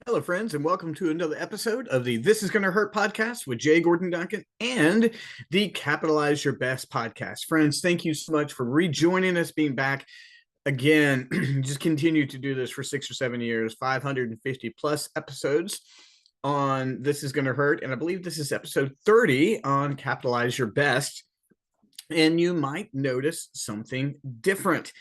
Hello, friends, and welcome to another episode of the This Is Gonna Hurt podcast with Jay Gordon Duncan and the Capitalize Your Best podcast. Friends, thank you so much for rejoining us, being back again. Just continue to do this for 6 or 7 years, 550 plus episodes on This Is Gonna Hurt. And I believe this is episode 30 on Capitalize Your Best. And you might notice something different.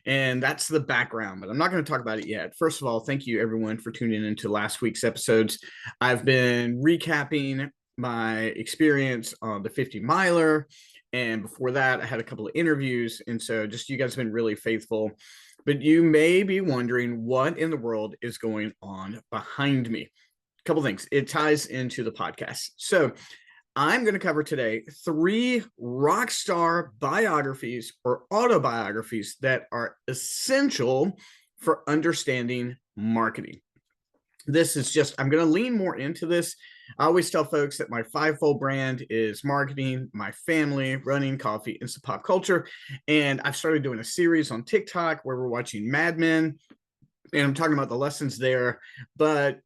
And that's the background, but I'm not going to talk about it yet. First of all, thank you everyone for tuning into last week's episodes. I've been recapping my experience on the 50 miler. And before that, I had a couple of interviews. And so just you guys have been really faithful. But you may be wondering what in the world is going on behind me. A couple things. It ties into the podcast. So I'm going to cover today 3 rock star biographies or autobiographies that are essential for understanding marketing. This is just, I'm going to lean more into this. I always tell folks that my fivefold brand is marketing, my family, running, coffee, and some pop culture. And I've started doing a series on TikTok where we're watching Mad Men, and I'm talking about the lessons there. But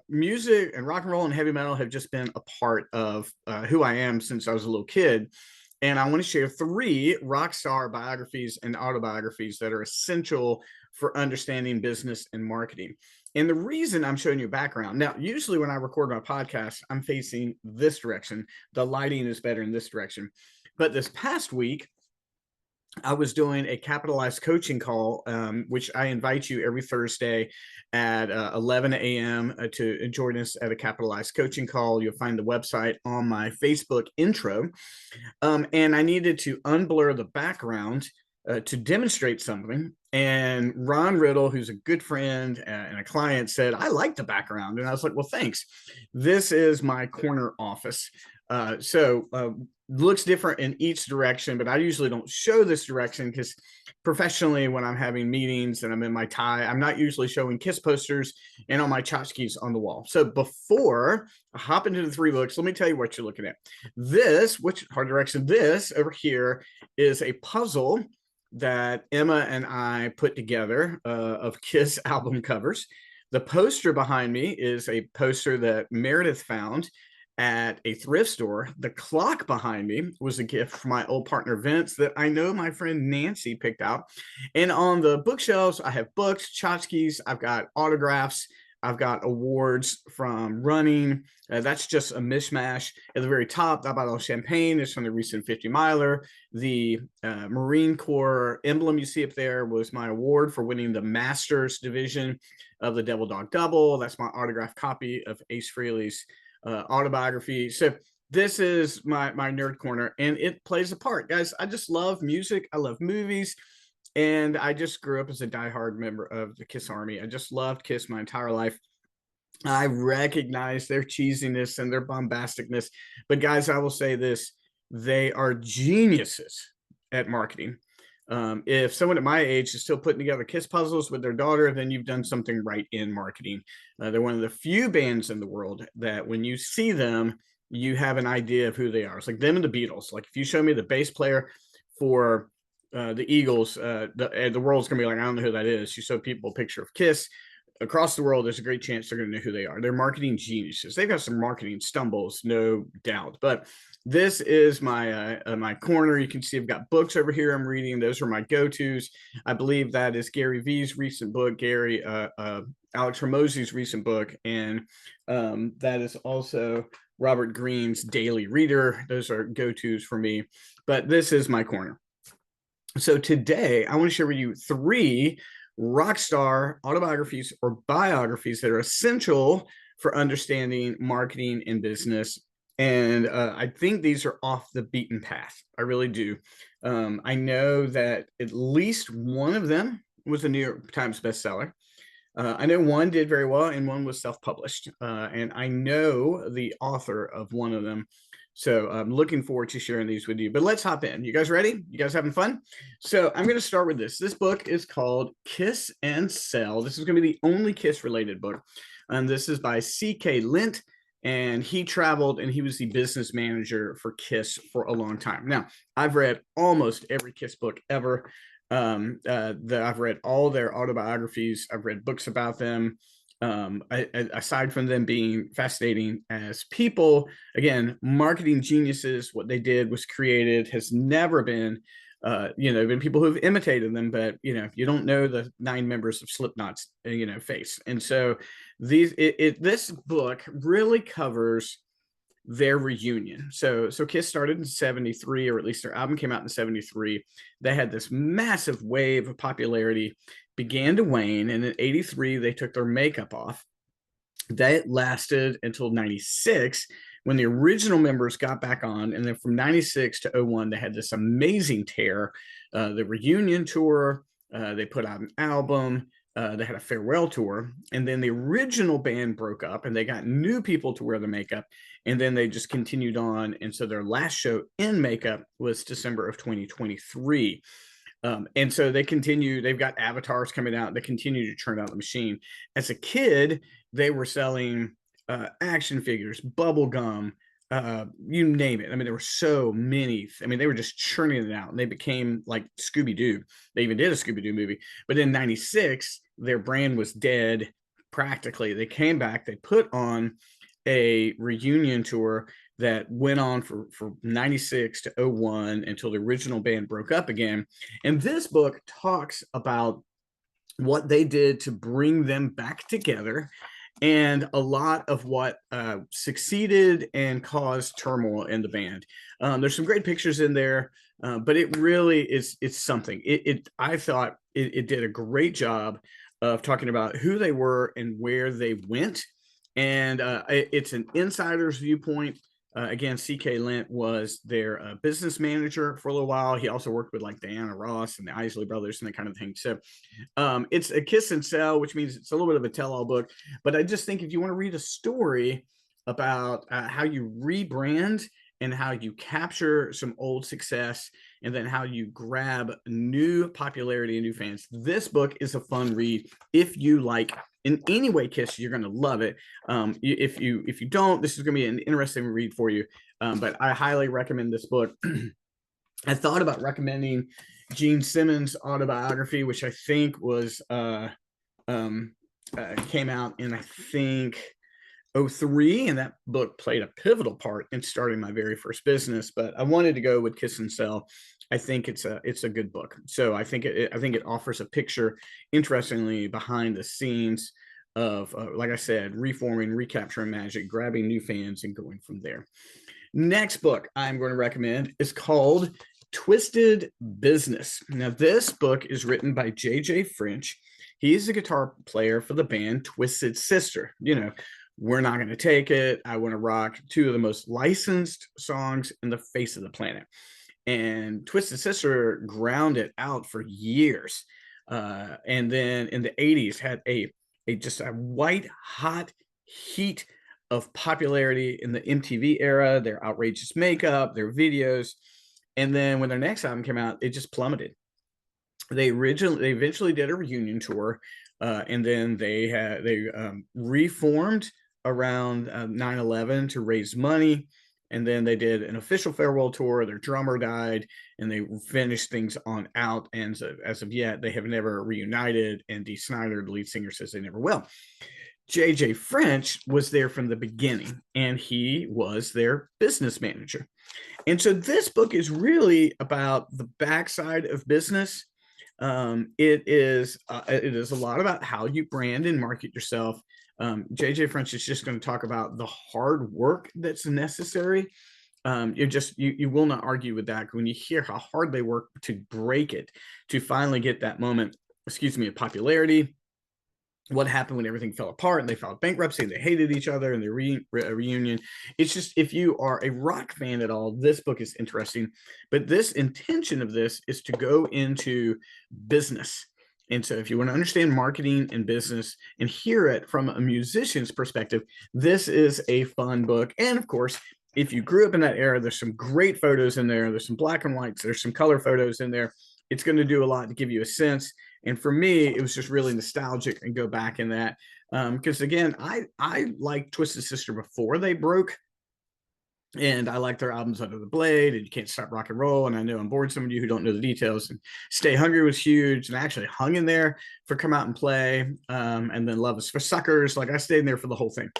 music and rock and roll and heavy metal have just been a part of who I am since I was a little kid. And I want to share 3 rock star biographies and autobiographies that are essential for understanding business and marketing. And the reason I'm showing you background now, usually when I record my podcast, I'm facing this direction. The lighting is better in this direction. But this past week, I was doing a capitalized coaching call, which I invite you every Thursday at 11 a.m. To join us at a capitalized coaching call. You'll find the website on my Facebook intro. And I needed to unblur the background to demonstrate something. And Ron Riddle, who's a good friend and a client, said, I like the background. And I was like, well, thanks. This is my corner office. Looks different in each direction, but I usually don't show this direction because professionally, when I'm having meetings and I'm in my tie, I'm not usually showing KISS posters and all my tchotchkes on the wall. So before I hop into the 3 books, let me tell you what you're looking at. This, which hard direction, this over here is a puzzle that Emma and I put together of KISS album covers. The poster behind me is a poster that Meredith found at a thrift store. The clock behind me was a gift from my old partner Vince that I know my friend Nancy picked out. And on the bookshelves, I have books, tchotchkes, I've got autographs, I've got awards from running. That's just a mishmash. At the very top, that bottle of champagne is from the recent 50 miler. The Marine Corps emblem you see up there was my award for winning the Masters division of the Devil Dog Double. That's my autographed copy of Ace Frehley's autobiography. So this is my nerd corner, and it plays a part, guys. I just love music. I love movies, and I just grew up as a diehard member of the KISS Army. I just loved KISS my entire life. I recognize their cheesiness and their bombasticness, but guys, I will say this: they are geniuses at marketing. If someone at my age is still putting together KISS puzzles with their daughter, then you've done something right in marketing. They're one of the few bands in the world that when you see them, you have an idea of who they are. It's like them and the Beatles. Like if you show me the bass player for the Eagles, the world's gonna be like, I don't know who that is. You show people a picture of KISS across the world, there's a great chance they're going to know who they are. They're marketing geniuses. They've got some marketing stumbles, no doubt. But this is my my corner. You can see I've got books over here I'm reading. Those are my go-tos. I believe that is Gary Vee's recent book, Alex Hormozi's recent book, and that is also Robert Greene's Daily Reader. Those are go-tos for me. But this is my corner. So today I want to share with you 3 rock star autobiographies or biographies that are essential for understanding marketing and business. And I think these are off the beaten path. I really do. I know that at least one of them was a New York Times bestseller. I know one did very well and one was self-published. And I know the author of one of them. So I'm looking forward to sharing these with you. But let's hop in. You guys ready? You guys having fun? So I'm going to start with this. This book is called Kiss and Sell. This is going to be the only Kiss related book. And this is by C.K. Lendt. And he traveled and he was the business manager for KISS for a long time. Now, I've read almost every KISS book ever. I've read all their autobiographies. I've read books about them. Aside from them being fascinating as people, again, marketing geniuses, what they did was created, has never been, been people who've imitated them, but, you don't know the 9 members of Slipknot's, face. And so this book really covers their reunion. So Kiss started in 73, or at least their album came out in 73. They had this massive wave of popularity, began to wane, and in 83 they took their makeup off. That lasted until 96, when the original members got back on, and then from 96 to 01 they had this amazing tear. The reunion tour, they put out an album, they had a farewell tour, and then the original band broke up and they got new people to wear the makeup, and then they just continued on. And so their last show in makeup was December of 2023. And so they continue, they've got avatars coming out, they continue to churn out the machine. As a kid, they were selling action figures, bubble gum, you name it. I mean, there were so many. I mean, they were just churning it out, and they became like Scooby-Doo. They even did a Scooby-Doo movie. But in 96, their brand was dead practically. They came back, they put on a reunion tour that went on for 96 to 01 until the original band broke up again. And this book talks about what they did to bring them back together, and a lot of what succeeded and caused turmoil in the band. There's some great pictures in there, but it really is, it's something. I thought it did a great job of talking about who they were and where they went. And it's an insider's viewpoint. Again, C.K. Lendt was their business manager for a little while. He also worked with like Diana Ross and the Isley Brothers and that kind of thing. So it's a kiss and sell, which means it's a little bit of a tell-all book. But I just think if you want to read a story about how you rebrand and how you capture some old success, and then how you grab new popularity and new fans, this book is a fun read. If you like in any way Kiss, you're going to love it. If you don't, this is going to be an interesting read for you. But I highly recommend this book. I thought about recommending Gene Simmons' autobiography, which I think was came out in, I think, 03, and that book played a pivotal part in starting my very first business. But I wanted to go with Kiss and Sell. I think it's a good book. So I think it offers a picture, interestingly, behind the scenes of, like I said, reforming, recapturing magic, grabbing new fans, and going from there. Next book I'm going to recommend is called Twisted Business. Now, this book is written by J.J. French. He's a guitar player for the band Twisted Sister. We're Not Gonna Take It, I Want to Rock, 2 of the most licensed songs in the face of the planet. And Twisted Sister ground it out for years. And then in the 80s had just a white hot heat of popularity in the MTV era, their outrageous makeup, their videos. And then when their next album came out, it just plummeted. They eventually did a reunion tour, and then they reformed around 9/11 to raise money, and then they did an official farewell tour. Their drummer died, and they finished things on out. And so, as of yet, they have never reunited, and Dee Snider, the lead singer, says they never will. J.J. French was there from the beginning, and he was their business manager. And so this book is really about the backside of business. It is a lot about how you brand and market yourself. J.J. French is just going to talk about the hard work that's necessary. You will not argue with that when you hear how hard they work to break it, to finally get that moment, of popularity. What happened when everything fell apart and they filed bankruptcy and they hated each other and their reunion. It's just, if you are a rock fan at all, this book is interesting. But this intention of this is to go into business. And so if you want to understand marketing and business and hear it from a musician's perspective, this is a fun book. And of course, if you grew up in that era, there's some great photos in there. There's some black and whites. There's some color photos in there. It's going to do a lot to give you a sense. And for me, it was just really nostalgic and go back in that. Because again, I liked Twisted Sister before they broke. And I like their albums Under the Blade and You Can't Stop Rock and Roll. And I know I'm bored some of you who don't know the details. And Stay Hungry was huge. And I actually hung in there for Come Out and Play. And then Love Is for Suckers. Like I stayed in there for the whole thing.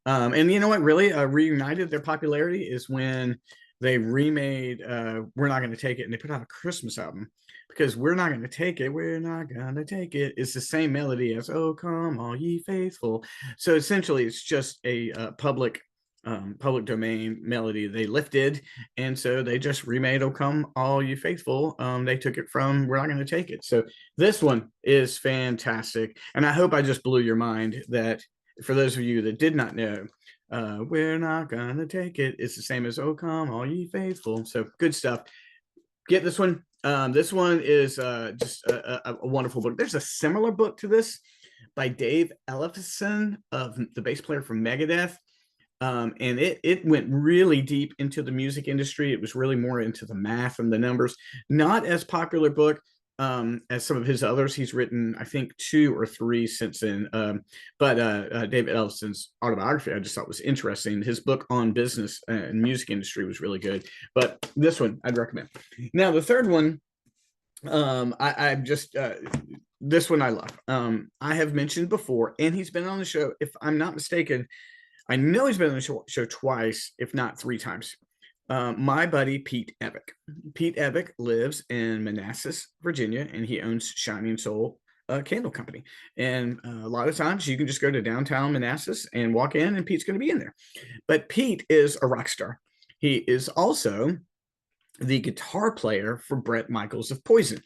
And you know what really reunited their popularity is when they remade We're Not Gonna Take It. And they put out a Christmas album. Because We're Not Gonna Take It, We're Not Gonna Take It is the same melody as Oh Come All Ye Faithful. So essentially it's just a public domain melody they lifted, and so they just remade "Oh Come All You Faithful." They took it from "We're Not Going to Take It." So this one is fantastic, and I hope I just blew your mind that for those of you that did not know, "We're Not Gonna Take It" is the same as "Oh Come All You Faithful." So good stuff. Get this one. This one is just a wonderful book. There's a similar book to this by Dave Ellefson, of the bass player from Megadeth. And it went really deep into the music industry. It was really more into the math and the numbers. Not as popular book as some of his others. He's written, I think, 2 or 3 since then. But David Ellefson's autobiography, I just thought was interesting. His book on business and music industry was really good. But this one I'd recommend. Now, the third one, I just this one I love. I have mentioned before, and he's been on the show, if I'm not mistaken. I know he's been on the show twice, if not 3 times. My buddy, Pete Evick. Pete Evick lives in Manassas, Virginia, and he owns Shining Soul Candle Company. And a lot of times you can just go to downtown Manassas and walk in, and Pete's going to be in there. But Pete is a rock star. He is also the guitar player for Bret Michaels of Poison.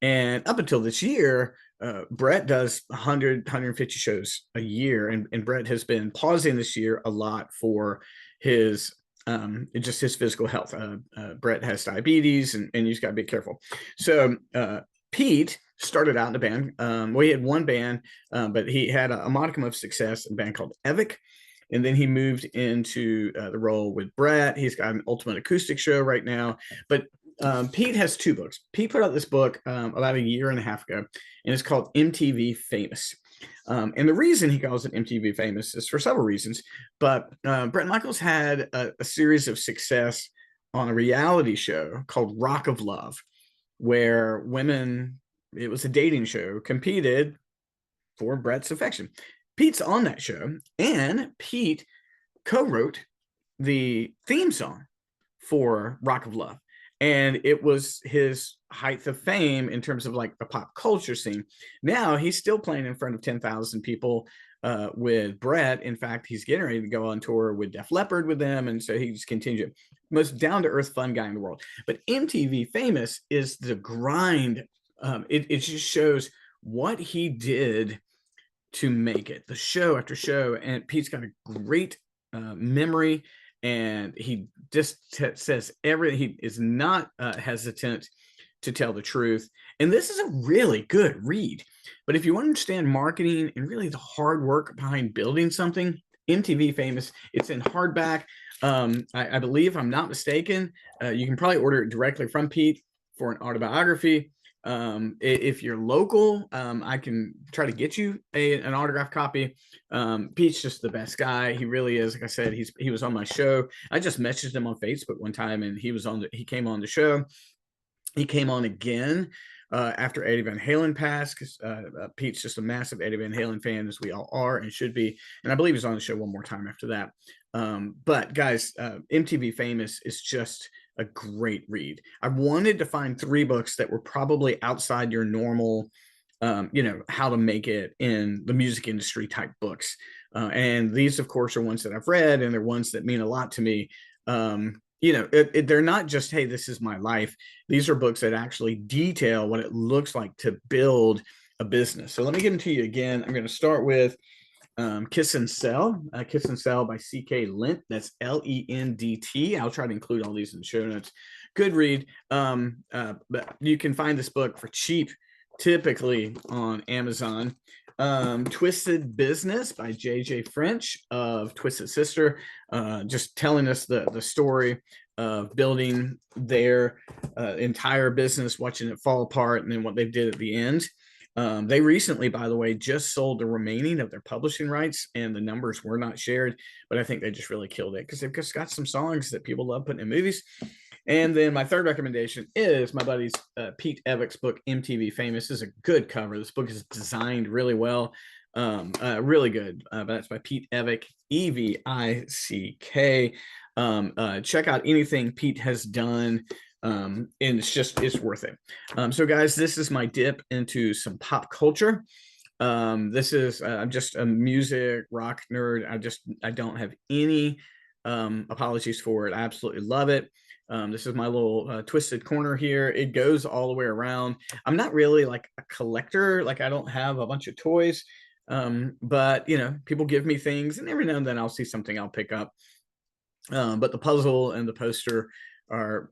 And up until this year, Bret does 100, 150 shows a year. And Bret has been pausing this year a lot for his just his physical health. Bret has diabetes, and he's got to be careful. So Pete started out in a band. Well, he had one band, but he had a modicum of success in a band called Evick. And then he moved into the role with Bret. He's got an Ultimate Acoustic show right now. But Pete has 2 books. Pete put out this book about a year and a half ago, and it's called MTV Famous. And the reason he calls it MTV Famous is for several reasons. But Bret Michaels had a series of success on a reality show called Rock of Love, where women, it was a dating show, competed for Bret's affection. Pete's on that show, and Pete co-wrote the theme song for Rock of Love. And it was his height of fame in terms of like the pop culture scene. Now he's still playing in front of 10,000 people with Bret. In fact, he's getting ready to go on tour with Def Leppard with them. And so he's continued. Most down-to-earth fun guy in the world. But MTV Famous is the grind. It just shows what he did to make it, the show after show. And Pete's got a great memory, and he just says everything. He is not hesitant to tell the truth. And this is a really good read. But if you want to understand marketing and really the hard work behind building something, MTV Famous, it's in hardback. I believe, I'm not mistaken, you can probably order it directly from Pete for an autobiography. If you're local, I can try to get you an autographed copy. Pete's just the best guy. He really is. Like I said, he was on my show. I just messaged him on Facebook one time, and he came on the show. He came on again after Eddie Van Halen passed, because Pete's just a massive Eddie Van Halen fan, as we all are and should be. And I believe he's on the show one more time after that. But guys, MTV Famous is just a great read. I wanted to find 3 books that were probably outside your normal, how to make it in the music industry type books. And these, of course, are ones that I've read, and they're ones that mean a lot to me. They're not just, hey, this is my life. These are books that actually detail what it looks like to build a business. So let me give them to you again. I'm going to start with Kiss and Sell. Kiss and Sell by C.K. Lendt. That's Lendt. I'll try to include all these in the show notes. Good read. But you can find this book for cheap, typically on Amazon. Twisted Business by J.J. French of Twisted Sister, just telling us the story of building their entire business, watching it fall apart, and then what they did at the end. They recently, by the way, just sold the remaining of their publishing rights, and the numbers were not shared, but I think they just really killed it because they've just got some songs that people love putting in movies. And then my third recommendation is my buddy's Pete Evick's book, MTV Famous. This is a good cover. This book is designed really well, really good. But that's by Pete Evick, Evick. Check out anything Pete has done. And it's worth it. So guys, this is my dip into some pop culture. This is I'm just a music rock nerd. I don't have any apologies for it. I absolutely love it. This is my little twisted corner here. It goes all the way around. I'm not really like a collector. Like, I don't have a bunch of toys. But you know, people give me things, and every now and then I'll see something I'll pick up. But the puzzle and the poster are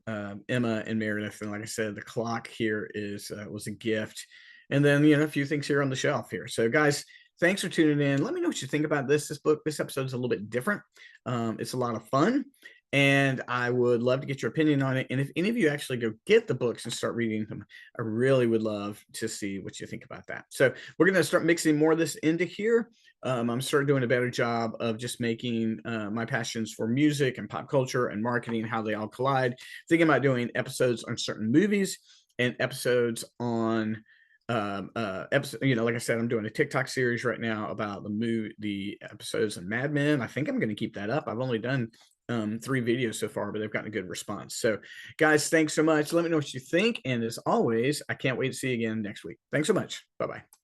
Emma and Meredith, and like I said, the clock here is was a gift. And then, you know, a few things here on the shelf here. So guys, thanks for tuning in. Let me know what you think about this book. This episode is a little bit different. It's a lot of fun, and I would love to get your opinion on it. And if any of you actually go get the books and start reading them, I really would love to see what you think about that. So we're going to start mixing more of this into here. I'm starting doing a better job of just making my passions for music and pop culture and marketing, how they all collide. Thinking about doing episodes on certain movies and episodes on episode, you know, like I said, I'm doing a TikTok series right now about the episodes of Mad Men. I think I'm going to keep that up. I've only done 3 videos so far, but they've gotten a good response. So guys, thanks so much. Let me know what you think. And as always, I can't wait to see you again next week. Thanks so much. Bye-bye.